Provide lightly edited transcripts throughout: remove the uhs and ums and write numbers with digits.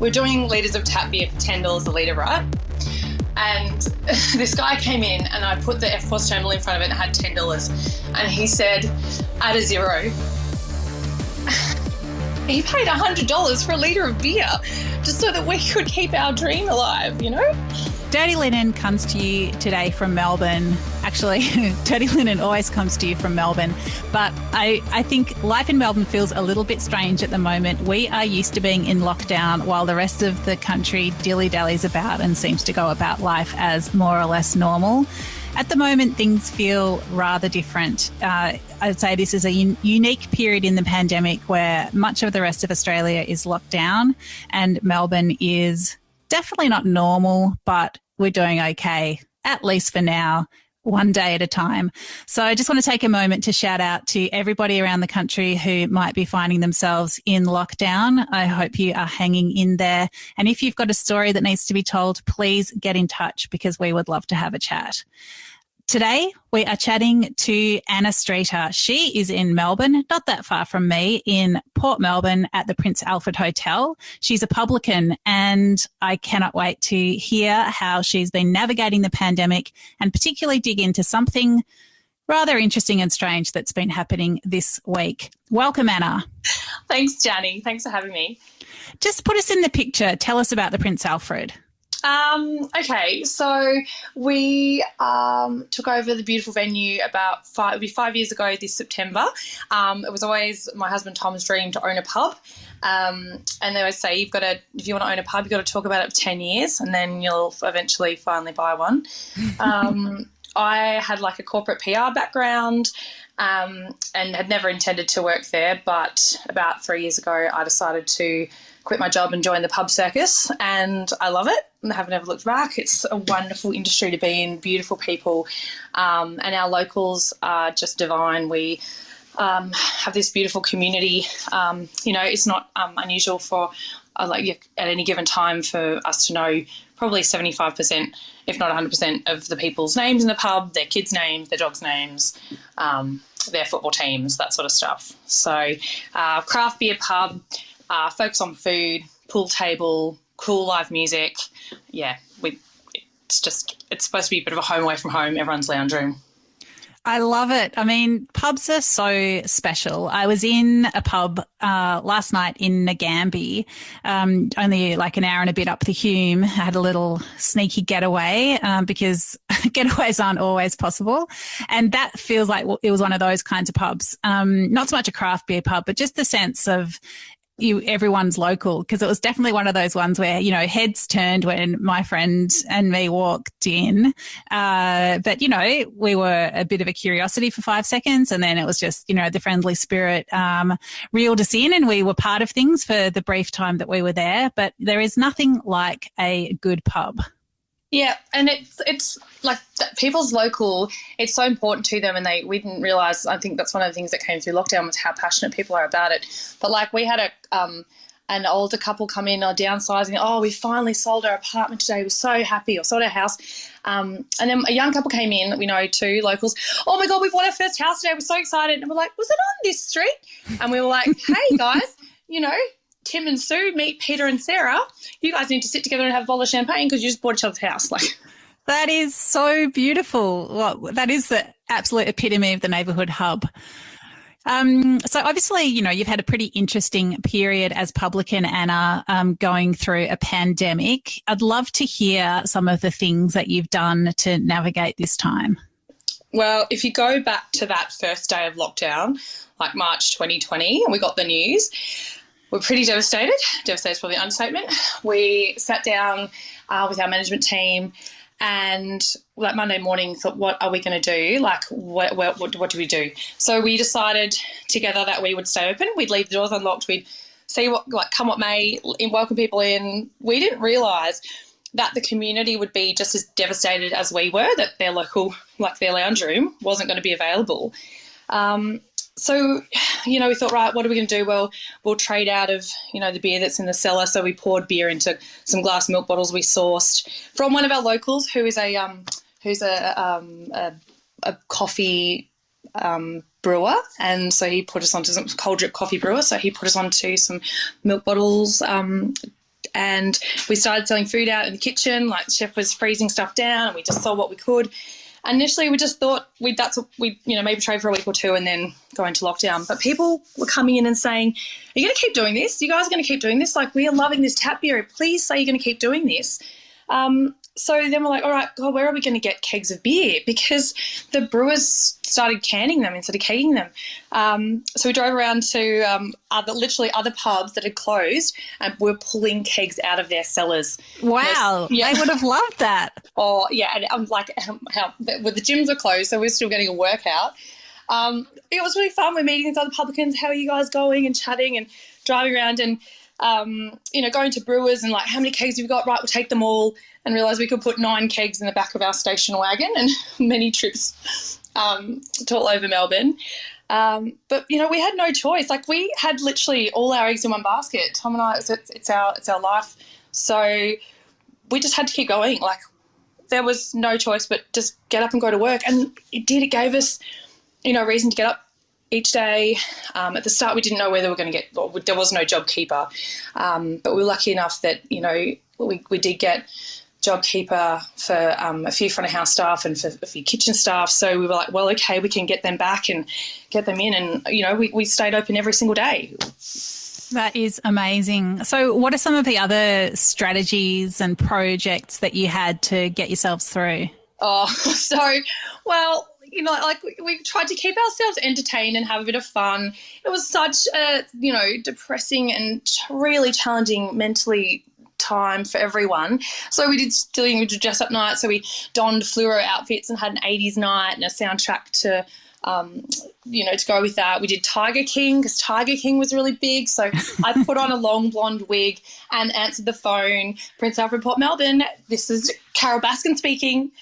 we're doing litres of tap beer for $10 a litre, right? And this guy came in and I put the EFTPOS terminal in front of it and it had $10. And he said, add a zero. He paid $100 for a litre of beer just so that we could keep our dream alive, you know? Dirty Linen comes to you today from Melbourne. Actually, Dirty Linen always comes to you from Melbourne. But I think life in Melbourne feels a little bit strange at the moment. We are used to being in lockdown while the rest of the country dilly-dallies about and seems to go about life as more or less normal. At the moment, things feel rather different. I'd say this is a unique period in the pandemic where much of the rest of Australia is locked down and Melbourne is definitely not normal, but we're doing okay, at least for now, one day at a time. So I just want to take a moment to shout out to everybody around the country who might be finding themselves in lockdown. I hope you are hanging in there. And if you've got a story that needs to be told, please get in touch because we would love to have a chat. Today, we are chatting to Anna Streater. She is in Melbourne, not that far from me, in Port Melbourne at the Prince Alfred Hotel. She's a publican and I cannot wait to hear how she's been navigating the pandemic and particularly dig into something rather interesting and strange that's been happening this week. Welcome, Anna. Thanks, Dani. Thanks for having me. Just put us in the picture. Tell us about the Prince Alfred. Okay, so we took over the beautiful venue about 5 years ago this September. It was always my husband Tom's dream to own a pub. And they always say if you want to own a pub, you've got to talk about it for 10 years and then you'll eventually finally buy one. I had like a corporate PR background and had never intended to work there, but about 3 years ago I decided to quit my job and join the pub circus, and I love it and have never looked back. It's a wonderful industry to be in, beautiful people, and our locals are just divine. We have this beautiful community. It's not unusual for at any given time for us to know probably 75%, if not 100% of the people's names in the pub, their kids' names, their dogs' names, their football teams, that sort of stuff. So craft beer pub, focus on food, pool table, cool live music. Yeah, it's supposed to be a bit of a home away from home, everyone's lounge room. I love it. I mean, pubs are so special. I was in a pub last night in Nagambie, only like an hour and a bit up the Hume. I had a little sneaky getaway because getaways aren't always possible. And that feels like it was one of those kinds of pubs. Not so much a craft beer pub, but just the sense of everyone's local, because it was definitely one of those ones where, heads turned when my friend and me walked in. But, we were a bit of a curiosity for 5 seconds and then it was just, the friendly spirit reeled us in and we were part of things for the brief time that we were there. But there is nothing like a good pub. Yeah, and it's like people's local, it's so important to them, and we didn't realise, I think that's one of the things that came through lockdown was how passionate people are about it. But like we had an older couple come in downsizing, we finally sold our apartment today, we're so happy, or sold our house. And then a young couple came in that we know too, locals, oh my God, we bought our first house today, we're so excited. And we're like, was it on this street? And we were like, hey guys, Tim and Sue meet Peter and Sarah. You guys need to sit together and have a bottle of champagne because you just bought each other's house. That is so beautiful. Well, that is the absolute epitome of the neighbourhood hub. So obviously, you've had a pretty interesting period as publican, Anna, going through a pandemic. I'd love to hear some of the things that you've done to navigate this time. Well, if you go back to that first day of lockdown, like March 2020, and we got the news, we're pretty devastated. Devastated is probably an understatement. We sat down with our management team and like Monday morning thought, what are we going to do? Like, what do we do? So we decided together that we would stay open. We'd leave the doors unlocked. We'd see come what may, welcome people in. We didn't realise that the community would be just as devastated as we were, that their local, like their lounge room, wasn't going to be available. So, we thought, right, what are we going to do? Well, we'll trade out of, the beer that's in the cellar. So we poured beer into some glass milk bottles we sourced from one of our locals who is a coffee brewer. And so he put us onto some cold drip coffee brewer. So he put us onto some milk bottles, and we started selling food out in the kitchen. Like, the chef was freezing stuff down and we just sold what we could. Initially, we just thought we'd maybe trade for a week or two and then go into lockdown. But people were coming in and saying, "Are you going to keep doing this? You guys are going to keep doing this? Like, we are loving this tap beer. Please say you're going to keep doing this." So then we're like, all right, God, where are we going to get kegs of beer? Because the brewers started canning them instead of kegging them. So we drove around to other pubs that had closed and were pulling kegs out of their cellars. Wow. Yeah. I would have loved that. Oh, yeah. And I'm like, how the gyms are closed, so we're still getting a workout. It was really fun. We're meeting these other publicans. How are you guys going? And chatting and driving around and, going to brewers and like, how many kegs have you got? Right, we'll take them all, and realised we could put 9 kegs in the back of our station wagon and many trips to all over Melbourne. But, we had no choice. Like, we had literally all our eggs in one basket. Tom and I, it's our life. So we just had to keep going. Like, there was no choice but just get up and go to work. And it did. It gave us, a reason to get up each day. At the start, we didn't know where they were going to get. Well, there was no job keeper, but we were lucky enough that we did get job keeper for a few front of house staff and for a few kitchen staff. So we were like, well, okay, we can get them back and get them in, and we stayed open every single day. That is amazing. So what are some of the other strategies and projects that you had to get yourselves through? Oh, so, well, we tried to keep ourselves entertained and have a bit of fun. It was such a, depressing and really challenging mentally time for everyone. So we did dress up night. So we donned fluoro outfits and had an 80s night and a soundtrack to go with that. We did Tiger King because Tiger King was really big. So I put on a long blonde wig and answered the phone. Prince Alfred, Port Melbourne. This is Carol Baskin speaking.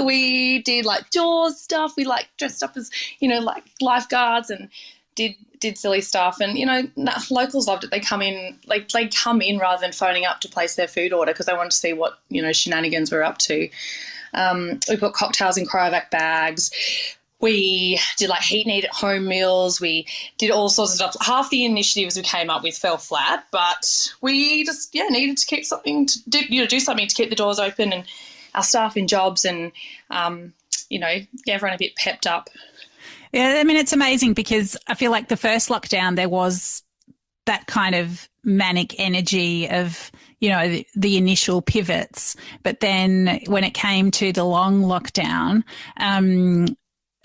We did like Jaws stuff. We like dressed up as, like lifeguards and did silly stuff. And, locals loved it. They come in rather than phoning up to place their food order because they wanted to see what, shenanigans we're up to. We put cocktails in cryovac bags. We did like heat and eat at home meals. We did all sorts of stuff. Half the initiatives we came up with fell flat, but we just, needed to keep something to do something to keep the doors open and our staff in jobs and, everyone a bit pepped up. Yeah, I mean, it's amazing because I feel like the first lockdown there was that kind of manic energy of, the initial pivots. But then when it came to the long lockdown,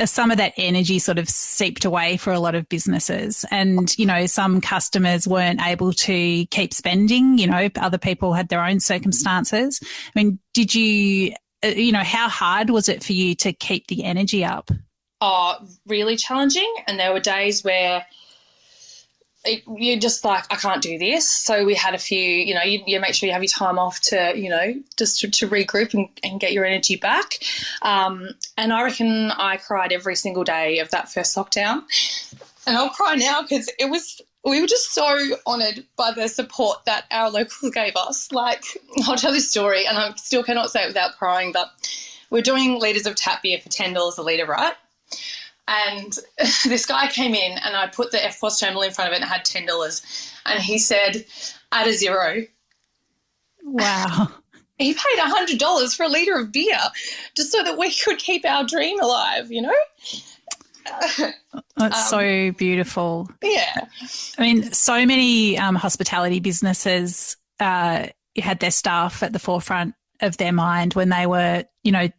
some of that energy sort of seeped away for a lot of businesses. And, some customers weren't able to keep spending, other people had their own circumstances. I mean, did you, how hard was it for you to keep the energy up? Oh, really challenging. And there were days where you're just like, I can't do this. So we had a few, you make sure you have your time off to, just to regroup and get your energy back. And I reckon I cried every single day of that first lockdown. And I'll cry now because we were just so honoured by the support that our locals gave us. Like, I'll tell this story and I still cannot say it without crying, but we're doing litres of tap beer for $10 a litre, right? And this guy came in and I put the FPOS terminal in front of it and it had $10. And he said, add a zero. Wow. He paid $100 for a litre of beer just so that we could keep our dream alive, That's so beautiful. Yeah. I mean, so many hospitality businesses had their staff at the forefront of their mind when they were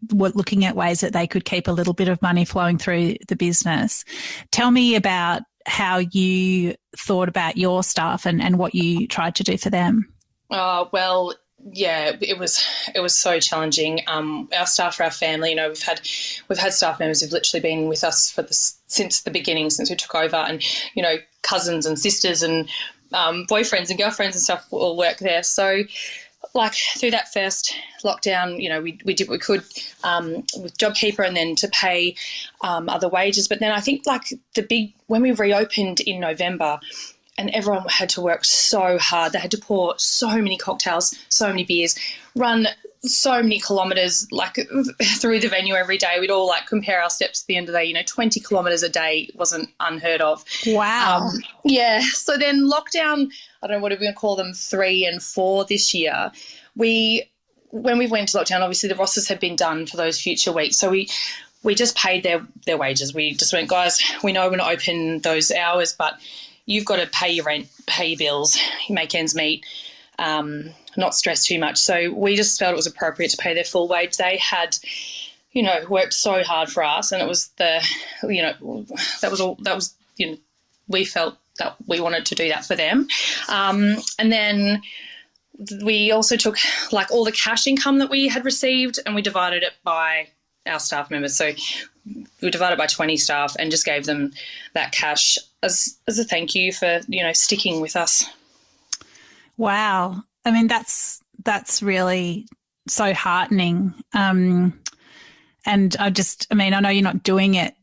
looking at ways that they could keep a little bit of money flowing through the business. Tell me about how you thought about your staff and what you tried to do for them. Well, yeah, it was so challenging. Our staff are our family. We've had staff members who've literally been with us since the beginning, since we took over, and cousins and sisters and boyfriends and girlfriends and stuff all work there. So, like, through that first lockdown, we did what we could with JobKeeper and then to pay other wages. But then I think when we reopened in November and everyone had to work so hard, they had to pour so many cocktails, so many beers, run so many kilometres like through the venue every day. We'd all like compare our steps at the end of the day. You know, 20 kilometres a day wasn't unheard of. Wow. Yeah. So then lockdown, I don't know what are we going to call them, 3 and 4 this year. When we went to lockdown, obviously the rosters had been done for those future weeks. So we just paid their wages. We just went, guys, we know we're not open those hours, but you've got to pay your rent, pay your bills, make ends meet, not stress too much. So we just felt it was appropriate to pay their full wage. They had, you know, worked so hard for us, and it was we felt that we wanted to do that for them. And then we also took like all the cash income that we had received and we divided it by our staff members. So we divided by 20 staff and just gave them that cash as a thank you for, you know, sticking with us. Wow. I mean, that's really so heartening. And I know you're not doing it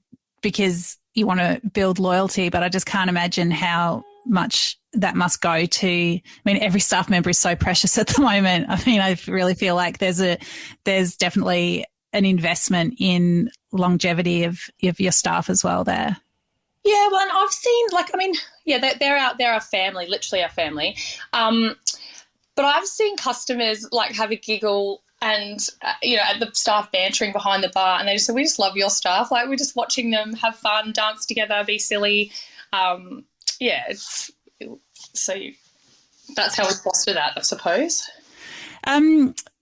because you want to build loyalty, but I just can't imagine how much that must go to. I mean, every staff member is so precious at the moment. I mean, I really feel like there's definitely an investment in longevity of your staff as well there. Yeah, well, and I've seen, they're our family, literally our family. But I've seen customers like have a giggle and, at the staff bantering behind the bar, and they just say, we just love your staff. Like, we're just watching them have fun, dance together, be silly. So that's how we foster that, I suppose.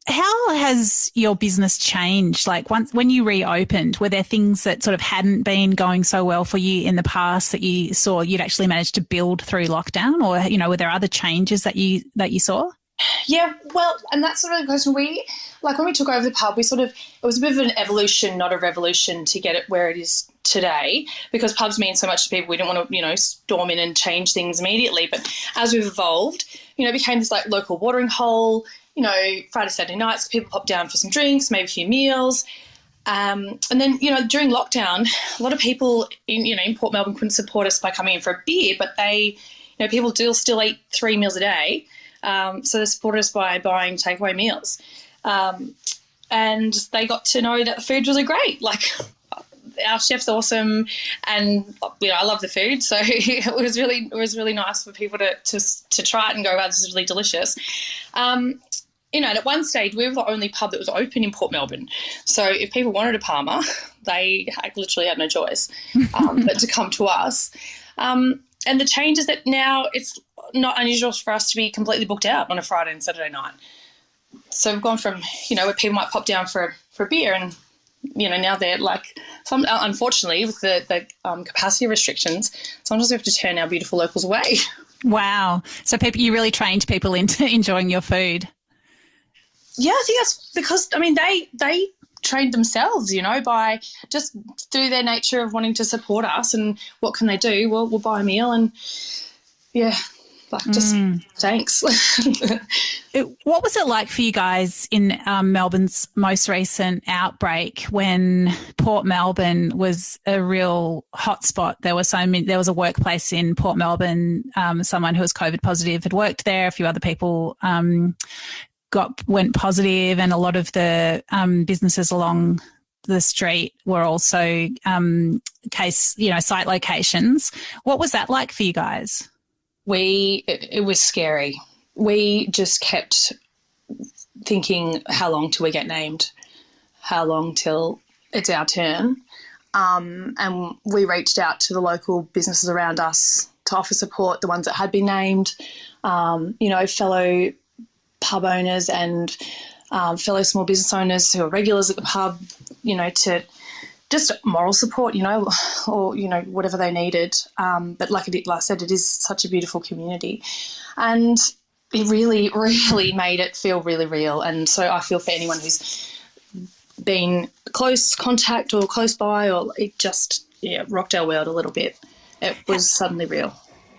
How has your business changed? Like when you reopened, were there things that sort of hadn't been going so well for you in the past that you saw you'd actually managed to build through lockdown, or, were there other changes that you saw? Yeah, well, and that's sort of the question. When we took over the pub, it was a bit of an evolution, not a revolution, to get it where it is today, because pubs mean so much to people. We didn't want to, storm in and change things immediately. But as we've evolved, it became this like local watering hole. Friday, Saturday nights, people pop down for some drinks, maybe a few meals. And then, during lockdown, a lot of people in Port Melbourne couldn't support us by coming in for a beer, but they, people still eat 3 meals a day. So they supported us by buying takeaway meals. And they got to know that the food was really great. Like, our chef's awesome, and I love the food. So it was really nice for people to try it and go, wow, this is really delicious. And at one stage we were the only pub that was open in Port Melbourne. So if people wanted a Palmer, they literally had no choice but to come to us. And the change is that now it's not unusual for us to be completely booked out on a Friday and Saturday night. So we've gone from, where people might pop down for a beer, and, now they're like, unfortunately with the capacity restrictions, sometimes we have to turn our beautiful locals away. Wow. So you really trained people into enjoying your food. Yeah, I think that's because, they trained themselves, by just through their nature of wanting to support us. And what can they do? Well, we'll buy a meal and, thanks. What was it like for you guys in Melbourne's most recent outbreak when Port Melbourne was a real hotspot? There was a workplace in Port Melbourne, someone who was COVID positive had worked there, a few other people went positive, and a lot of the businesses along the street were also site locations. What was that like for you guys? It was scary. We just kept thinking, how long till we get named? How long till it's our turn? And we reached out to the local businesses around us to offer support, the ones that had been named, fellow pub owners and fellow small business owners who are regulars at the pub, to just moral support, or, whatever they needed. But like I said, it is such a beautiful community, and it really, really made it feel really real. And so I feel for anyone who's been close contact or close by, or it just, rocked our world a little bit. It was suddenly real.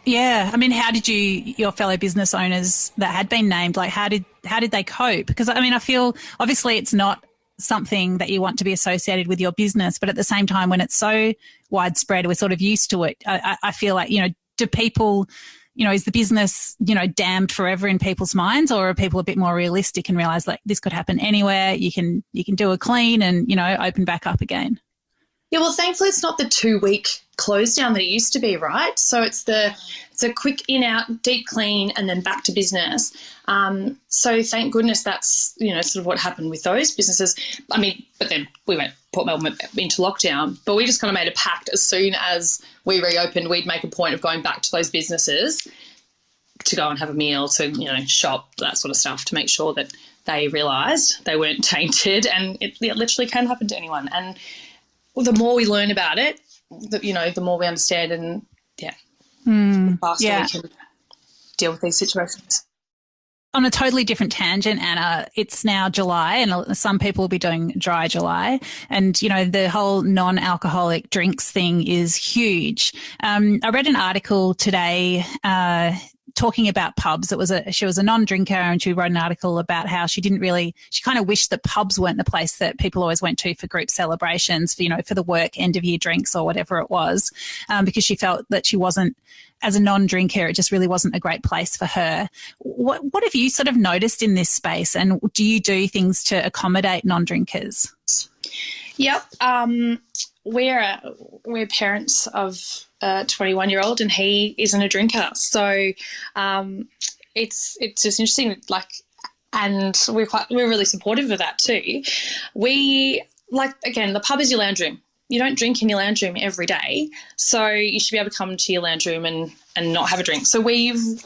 Yeah. I mean, how did your fellow business owners that had been named, like how did they cope? Because, I feel obviously it's not something that you want to be associated with your business, but at the same time, when it's so widespread, we're sort of used to it. I feel like, do people, is the business, damned forever in people's minds, or are people a bit more realistic and realise like this could happen anywhere? You can do a clean and, open back up again. Yeah, well, thankfully it's not the 2-week close down that it used to be, right? So it's a quick in, out, deep clean, and then back to business. So thank goodness that's, sort of what happened with those businesses. I mean, but then Port Melbourne went into lockdown, but we just kind of made a pact as soon as we reopened, we'd make a point of going back to those businesses to go and have a meal, to, shop, that sort of stuff, to make sure that they realised they weren't tainted, and it literally can happen to anyone. And the more we learn about it, the more we understand, and the faster we can deal with these situations. On a totally different tangent, Anna, it's now July, and some people will be doing dry July, and the whole non-alcoholic drinks thing is huge. I read an article today talking about pubs. She was a non-drinker, and she wrote an article about how she kind of wished that pubs weren't the place that people always went to for group celebrations, for the work end of year drinks or whatever it was, because she felt that she wasn't, as a non-drinker, it just really wasn't a great place for her. What have you sort of noticed in this space, and do you do things to accommodate non-drinkers? Yep. We're parents of a 21-year-old, and he isn't a drinker. So it's just interesting, and we're really supportive of that too. Again, the pub is your lounge room. You don't drink in your lounge room every day, so you should be able to come to your lounge room and not have a drink. So we've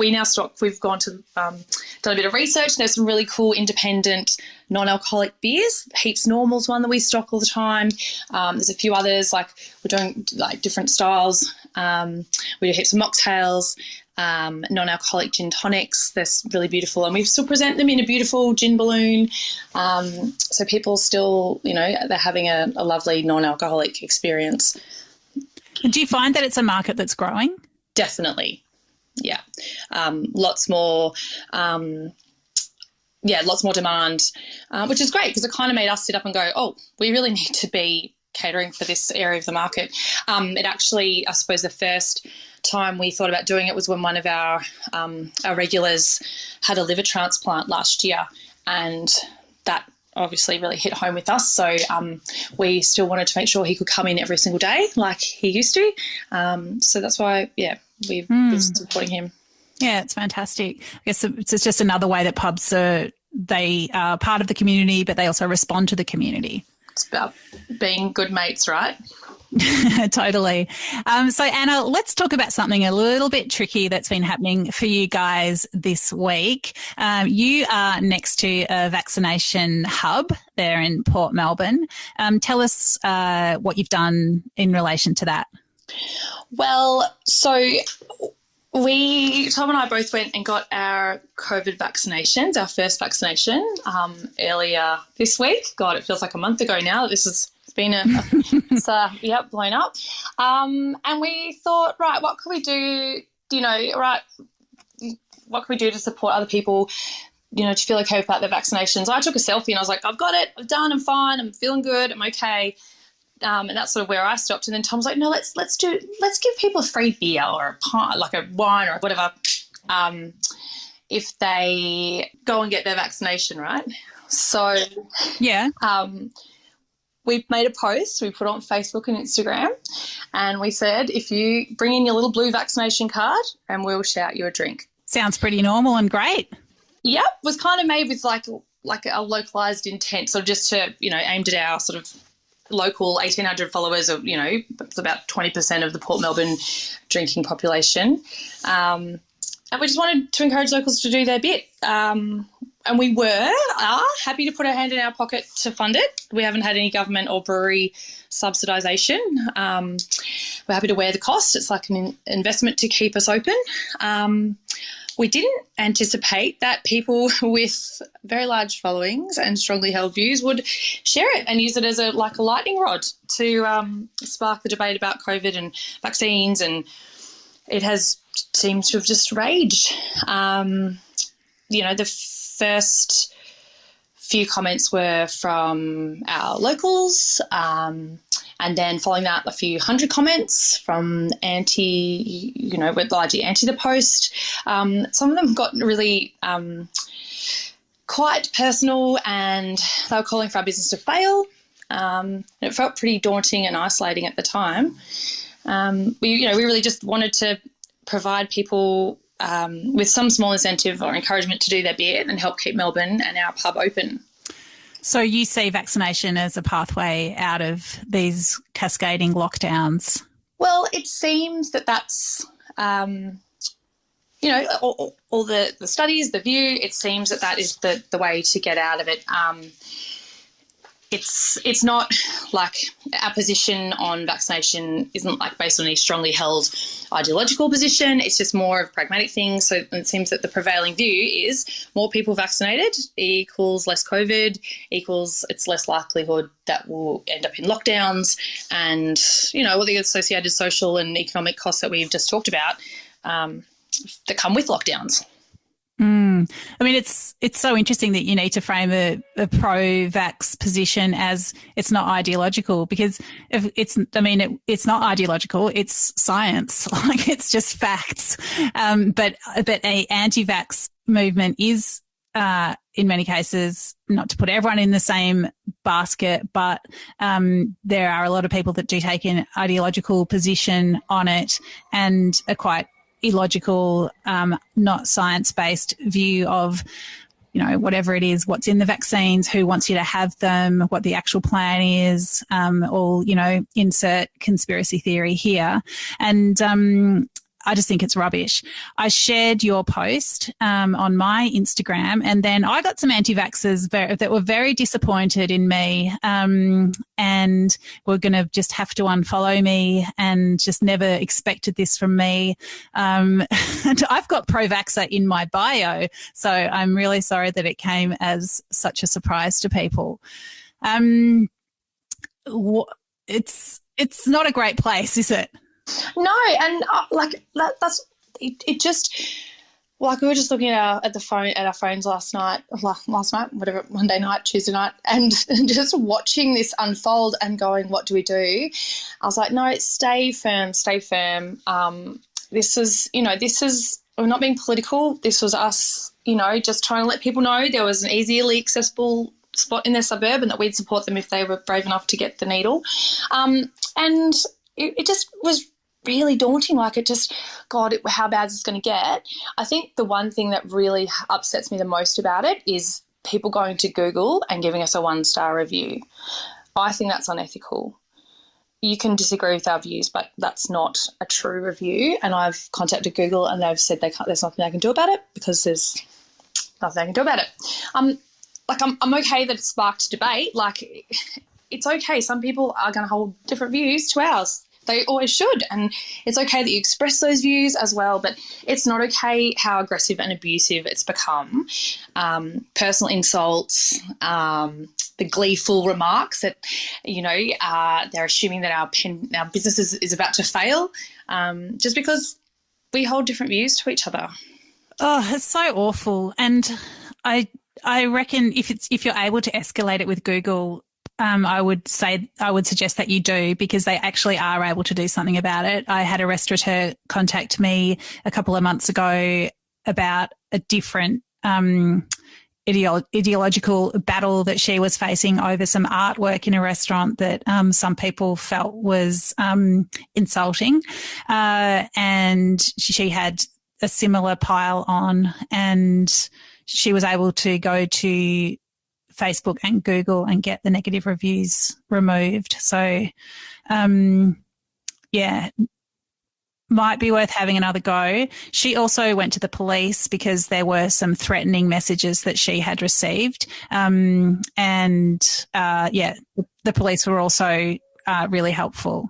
gone to done a bit of research. There's some really cool independent non-alcoholic beers. Heaps Normal's one that we stock all the time. There's a few others, we're doing different styles. We do heaps of mocktails, non-alcoholic gin tonics. They're really beautiful, and we still present them in a beautiful gin balloon. So people still, they're having a lovely non-alcoholic experience. Do you find that it's a market that's growing? Definitely, yeah. Lots more demand, which is great, because it kind of made us sit up and go, oh, we really need to be catering for this area of the market. It actually, I suppose, the first time we thought about doing it was when one of our regulars had a liver transplant last year, and that obviously really hit home with us. So we still wanted to make sure he could come in every single day like he used to. So that's why, we've been supporting him. Yeah, it's fantastic. I guess it's just another way that pubs are part of the community, but they also respond to the community. It's about being good mates, right? Totally. So, Anna, let's talk about something a little bit tricky that's been happening for you guys this week. You are next to a vaccination hub there in Port Melbourne. Tell us what you've done in relation to that. Well, so Tom and I both went and got our COVID vaccinations, our first vaccination, earlier this week. God, it feels like a month ago now. This has been blown up. And we thought, right, what can we do? What can we do to support other people? To feel okay about their vaccinations. I took a selfie and I was like, I've got it, I'm done, I'm fine, I'm feeling good, I'm okay. And that's sort of where I stopped. And then Tom's like, no, let's give people a free beer or a pint, like a wine or whatever, if they go and get their vaccination, right? So yeah, we made a post, we put it on Facebook and Instagram, and we said, if you bring in your little blue vaccination card, and we'll shout you a drink. Sounds pretty normal and great. Yep, was kind of made with like a localised intent, so just to, aimed at our sort of local 1,800 followers of, it's about 20% of the Port Melbourne drinking population. And we just wanted to encourage locals to do their bit. And we are happy to put our hand in our pocket to fund it. We haven't had any government or brewery subsidisation. We're happy to wear the cost. It's like an investment to keep us open. We didn't anticipate that people with very large followings and strongly held views would share it and use it as a lightning rod to spark the debate about COVID and vaccines, and it has seemed to have just raged. The few comments were from our locals, and then following that, a few hundred comments from largely anti the post. Some of them got really quite personal, and they were calling for our business to fail. It felt pretty daunting and isolating at the time. We really just wanted to provide people with some small incentive or encouragement to do their bit and help keep Melbourne and our pub open. So you see vaccination as a pathway out of these cascading lockdowns? Well, it seems that that's, all the studies, the view, it seems that is the way to get out of it. It's not like our position on vaccination isn't like based on any strongly held ideological position. It's just more of pragmatic things. So it seems that the prevailing view is more people vaccinated equals less COVID, equals it's less likelihood that we'll end up in lockdowns, and, all the associated social and economic costs that we've just talked about that come with lockdowns. I mean, it's so interesting that you need to frame a pro-vax position as it's not ideological, because it's not ideological, it's science, like it's just facts. But a anti-vax movement is, in many cases, not to put everyone in the same basket, but there are a lot of people that do take an ideological position on it and are quite illogical, not science-based view of, whatever it is, what's in the vaccines, who wants you to have them, what the actual plan is, insert conspiracy theory here. And I just think it's rubbish. I shared your post on my Instagram, and then I got some anti-vaxxers that were very disappointed in me, and were going to just have to unfollow me and just never expected this from me. And I've got pro-vaxxer in my bio, so I'm really sorry that it came as such a surprise to people. It's not a great place, is it? No, and that's it. Just like we were just looking at our phones last night, whatever, Monday night, Tuesday night, and just watching this unfold and going, what do we do? I was like, no, stay firm. This is we're not being political. This was us, just trying to let people know there was an easily accessible spot in their suburb and that we'd support them if they were brave enough to get the needle. And it just was really daunting. How bad is this going to get? I think the one thing that really upsets me the most about it is people going to Google and giving us a 1-star review. I think that's unethical. You can disagree with our views, but that's not a true review. And I've contacted Google and they've said there's nothing they can do about it, because there's nothing they can do about it. I'm okay that it sparked debate. It's okay. Some people are going to hold different views to ours. They always should, and it's okay that you express those views as well, but it's not okay how aggressive and abusive it's become. Personal insults, the gleeful remarks that, they're assuming that our business is about to fail, just because we hold different views to each other. Oh, it's so awful. And I reckon if you're able to escalate it with Google, I would suggest that you do, because they actually are able to do something about it. I had a restaurateur contact me a couple of months ago about a different ideological battle that she was facing over some artwork in a restaurant that some people felt was insulting, and she had a similar pile on, and she was able to go to Facebook and Google and get the negative reviews removed. So, might be worth having another go. She also went to the police because there were some threatening messages that she had received. The police were also really helpful.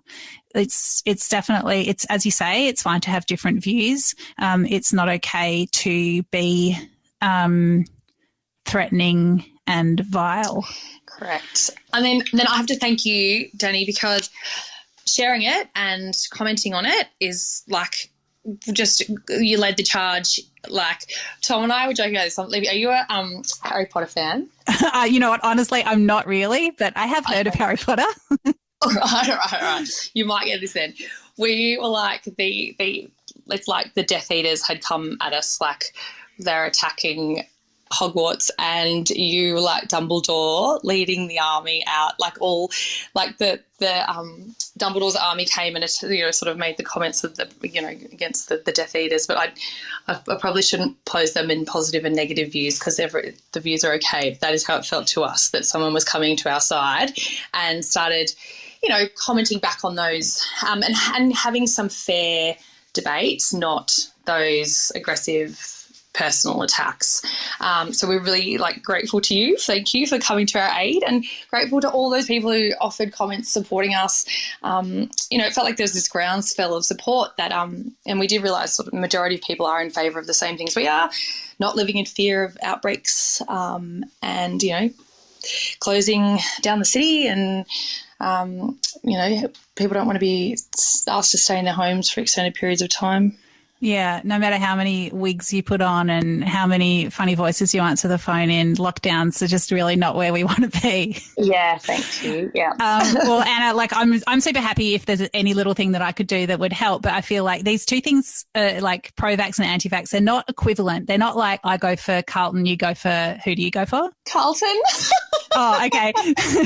It's definitely, as you say, it's fine to have different views. It's not okay to be threatening and vile. Correct. And then I have to thank you, Dani, because sharing it and commenting on it is just, you led the charge Like, Tom and I were joking about this. Are you a Harry Potter fan? You know what? Honestly, I'm not really, but I have heard of Harry Potter. All right. You might get this then. We were like it's like the Death Eaters had come at us, like they're attacking Hogwarts, and you were like Dumbledore leading the army out, like the Dumbledore's army came and sort of made the comments of against the Death Eaters, but I probably shouldn't pose them in positive and negative views because the views are okay. That is how it felt to us, that someone was coming to our side and started commenting back on those and having some fair debates, not those aggressive personal attacks. So we're really grateful to you. Thank you for coming to our aid, and grateful to all those people who offered comments supporting us. It felt like there was this groundswell of support that, and we did realise sort of the majority of people are in favour of the same things we are, not living in fear of outbreaks, and closing down the city, and people don't want to be asked to stay in their homes for extended periods of time. Yeah, no matter how many wigs you put on and how many funny voices you answer the phone in, lockdowns are just really not where we want to be. Yeah, thank you. Yeah. Well, Anna, I'm super happy if there's any little thing that I could do that would help, but I feel like these two things, like pro-vax and anti-vax, they're not equivalent. They're not like I go for Carlton, you go for, who do you go for? Carlton. Oh, okay.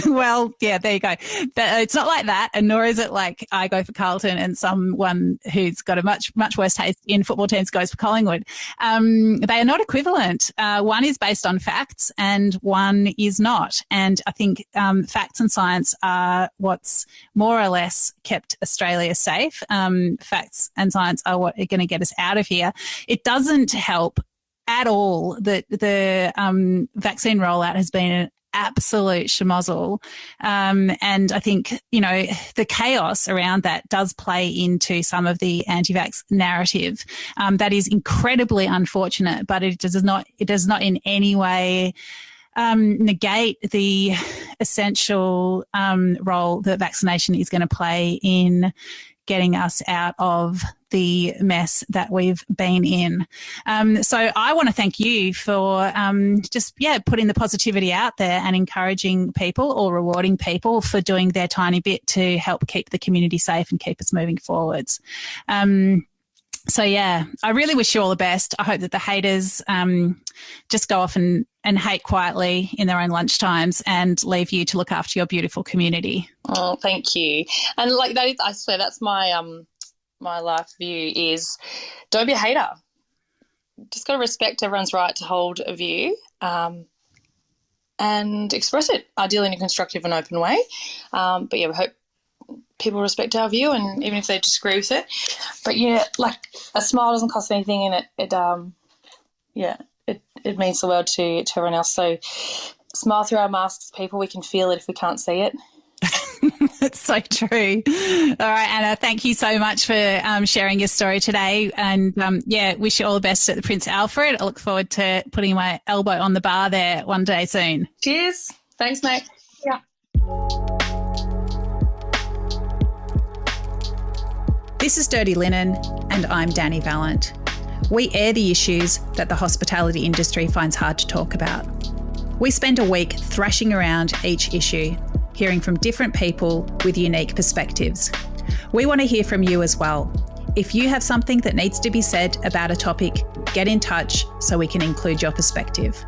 Well, yeah, there you go. But it's not like that, and nor is it like I go for Carlton and someone who's got a much worse taste in football teams goes for Collingwood. They are not equivalent. One is based on facts and one is not. And I think facts and science are what's more or less kept Australia safe. Facts and science are what are going to get us out of here. It doesn't help at all that the vaccine rollout has been an absolute schmozzle. And I think, the chaos around that does play into some of the anti-vax narrative. That is incredibly unfortunate, but it does not in any way negate the essential role that vaccination is going to play in getting us out of the mess that we've been in. So I want to thank you for putting the positivity out there and encouraging people or rewarding people for doing their tiny bit to help keep the community safe and keep us moving forwards. So, yeah, I really wish you all the best. I hope that the haters just go off and hate quietly in their own lunchtimes and leave you to look after your beautiful community. Oh, thank you. And I swear that's my my life view is don't be a hater. Just got to respect everyone's right to hold a view and express it, ideally in a constructive and open way. But, yeah, we hope people respect our view, and even if they disagree with it. But, a smile doesn't cost anything, and it means the world to everyone else. So smile through our masks, people. We can feel it if we can't see it. That's so true. All right, Anna, thank you so much for sharing your story today. And, wish you all the best at the Prince Alfred. I look forward to putting my elbow on the bar there one day soon. Cheers. Thanks, mate. Yeah. This is Dirty Linen, and I'm Dani Valent. We air the issues that the hospitality industry finds hard to talk about. We spend a week thrashing around each issue, hearing from different people with unique perspectives. We want to hear from you as well. If you have something that needs to be said about a topic, get in touch so we can include your perspective.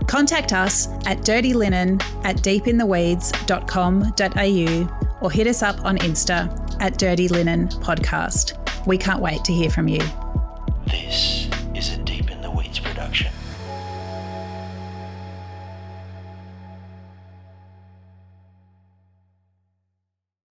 Contact us at dirtylinenat.deepintheweeds.com.au or hit us up on Insta at Dirty Linen Podcast. We can't wait to hear from you. This